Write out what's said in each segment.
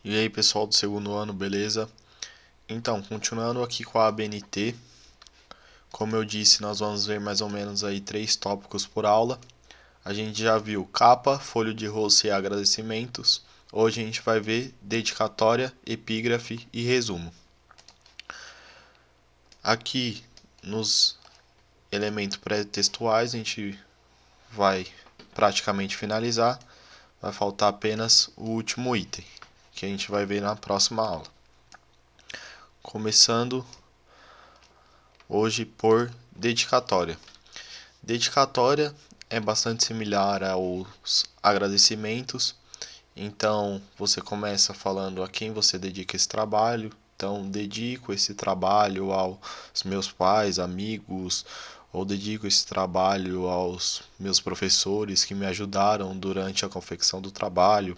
E aí, pessoal do segundo ano, beleza? Então, continuando aqui com a ABNT, como eu disse, nós vamos ver mais ou menos aí 3 tópicos por aula. A gente já viu capa, folho de rosto e agradecimentos. Hoje a gente vai ver dedicatória, epígrafe e resumo. Aqui nos elementos pré-textuais a gente vai praticamente finalizar. Vai faltar apenas o último item, que a gente vai ver na próxima aula. Começando hoje por dedicatória. Dedicatória é bastante similar aos agradecimentos, então você começa falando a quem você dedica esse trabalho. Então, dedico esse trabalho aos meus pais, amigos, ou dedico esse trabalho aos meus professores que me ajudaram durante a confecção do trabalho.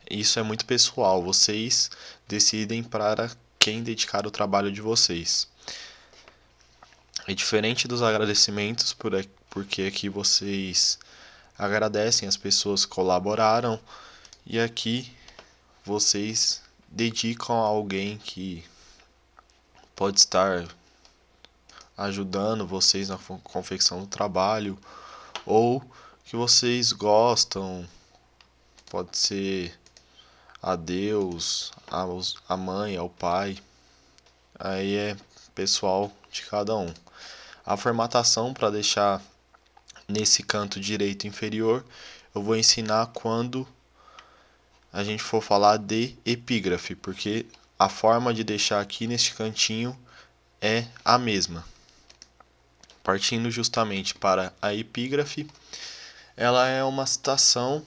Isso é muito pessoal, vocês decidem para quem dedicar o trabalho de vocês. É diferente dos agradecimentos, porque aqui vocês agradecem as pessoas que colaboraram e aqui vocês dedicam a alguém que pode estar ajudando vocês na confecção do trabalho ou que vocês gostam, pode ser a Deus, a mãe, ao pai, aí é pessoal de cada um. A formatação, para deixar nesse canto direito inferior, eu vou ensinar quando a gente for falar de epígrafe, porque a forma de deixar aqui neste cantinho é a mesma. Partindo justamente para a epígrafe, ela é uma citação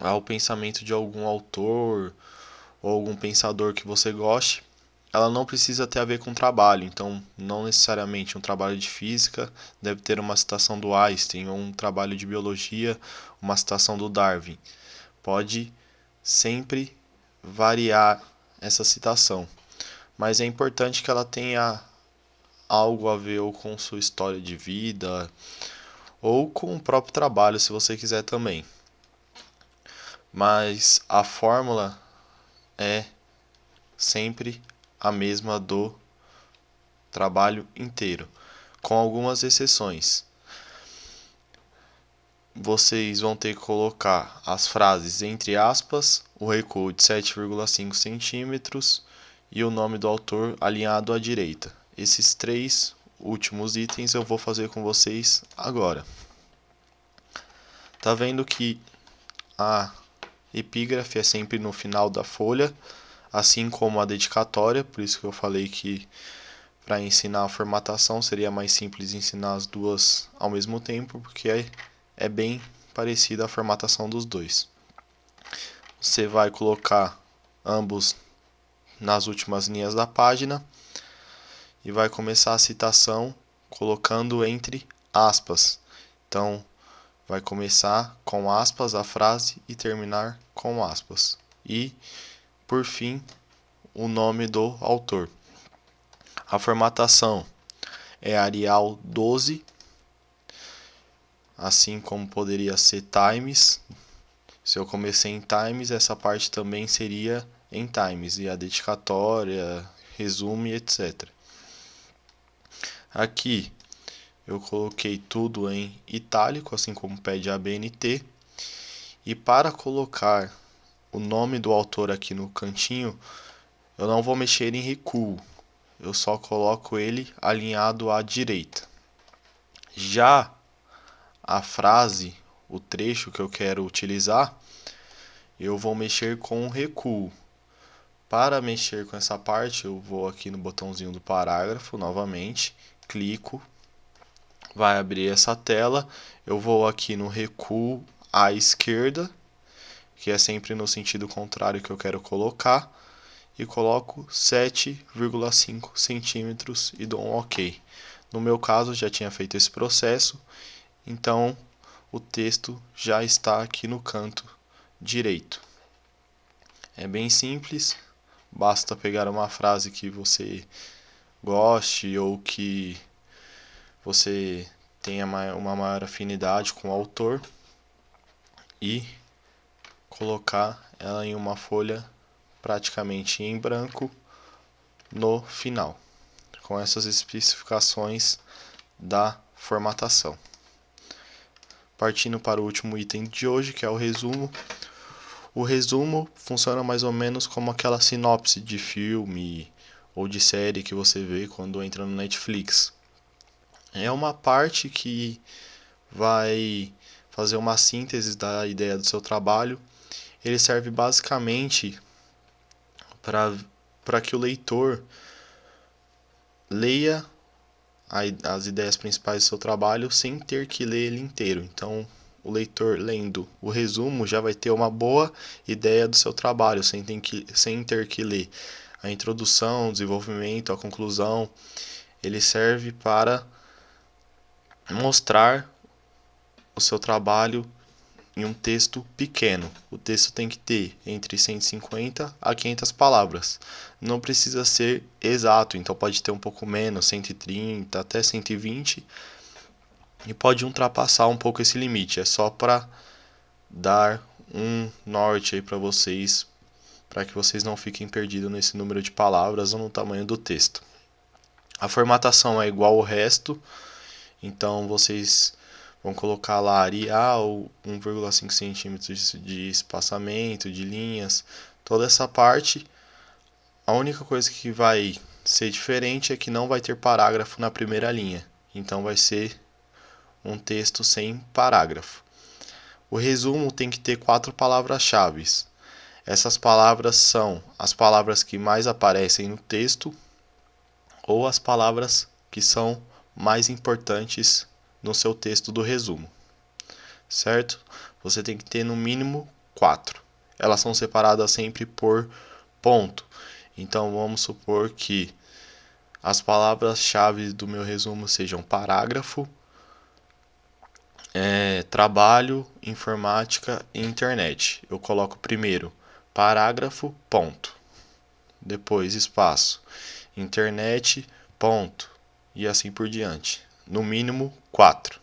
ao pensamento de algum autor ou algum pensador que você goste. Ela não precisa ter a ver com trabalho, então não necessariamente um trabalho de física deve ter uma citação do Einstein, ou um trabalho de biologia, uma citação do Darwin. Pode sempre variar essa citação, mas é importante que ela tenha algo a ver ou com sua história de vida ou com o próprio trabalho, se você quiser também. Mas a fórmula é sempre a mesma do trabalho inteiro, com algumas exceções. Vocês vão ter que colocar as frases entre aspas, o recuo de 7,5 centímetros e o nome do autor alinhado à direita. Esses 3 últimos itens eu vou fazer com vocês agora. Tá vendo que a epígrafe é sempre no final da folha, assim como a dedicatória, por isso que eu falei que para ensinar a formatação seria mais simples ensinar as duas ao mesmo tempo, porque é bem parecida a formatação dos dois. Você vai colocar ambos nas últimas linhas da página e vai começar a citação colocando entre aspas. Então, vai começar com aspas a frase e terminar com aspas. E, por fim, o nome do autor. A formatação é Arial 12, assim como poderia ser Times. Se eu comecei em Times, essa parte também seria em Times, e a dedicatória, resumo, etc. Aqui eu coloquei tudo em itálico, assim como pede a ABNT. E para colocar o nome do autor aqui no cantinho, eu não vou mexer em recuo, eu só coloco ele alinhado à direita. Já a frase, o trecho que eu quero utilizar, eu vou mexer com recuo. Para mexer com essa parte, eu vou aqui no botãozinho do parágrafo novamente, clico, vai abrir essa tela, eu vou aqui no recuo à esquerda, que é sempre no sentido contrário que eu quero colocar, e coloco 7,5 centímetros e dou um OK. No meu caso, já tinha feito esse processo, então o texto já está aqui no canto direito. É bem simples, basta pegar uma frase que você goste ou que você tenha uma maior afinidade com o autor e colocar ela em uma folha praticamente em branco no final, com essas especificações da formatação. Partindo para o último item de hoje, que é o resumo. O resumo funciona mais ou menos como aquela sinopse de filme ou de série que você vê quando entra no Netflix. É uma parte que vai fazer uma síntese da ideia do seu trabalho. Ele serve basicamente para que o leitor leia as ideias principais do seu trabalho sem ter que ler ele inteiro. Então, o leitor lendo o resumo já vai ter uma boa ideia do seu trabalho, sem ter que ler a introdução, o desenvolvimento, a conclusão. Ele serve para mostrar o seu trabalho em um texto pequeno. O texto tem que ter entre 150 a 500 palavras. Não precisa ser exato, então pode ter um pouco menos, 130 até 120, e pode ultrapassar um pouco esse limite. É só para dar um norte aí para vocês, para que vocês não fiquem perdidos nesse número de palavras ou no tamanho do texto. A formatação é igual ao resto, então vocês vão colocar lá Arial, 1,5 centímetros de espaçamento, de linhas, toda essa parte. A única coisa que vai ser diferente é que não vai ter parágrafo na primeira linha, então vai ser um texto sem parágrafo. O resumo tem que ter 4 palavras-chave. Essas palavras são as palavras que mais aparecem no texto ou as palavras que são mais importantes no seu texto do resumo, certo? Você tem que ter no mínimo 4. Elas são separadas sempre por ponto. Então vamos supor que as palavras-chave do meu resumo sejam parágrafo, trabalho, informática e internet. Eu coloco primeiro parágrafo, ponto. Depois espaço, internet, ponto. E assim por diante. No mínimo 4.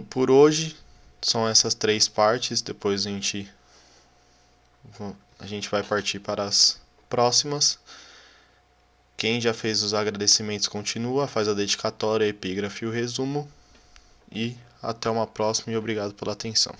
Por hoje são essas 3 partes. Depois a gente vai partir para as próximas. Quem já fez os agradecimentos continua, faz a dedicatória, a epígrafe e o resumo. E até uma próxima e obrigado pela atenção.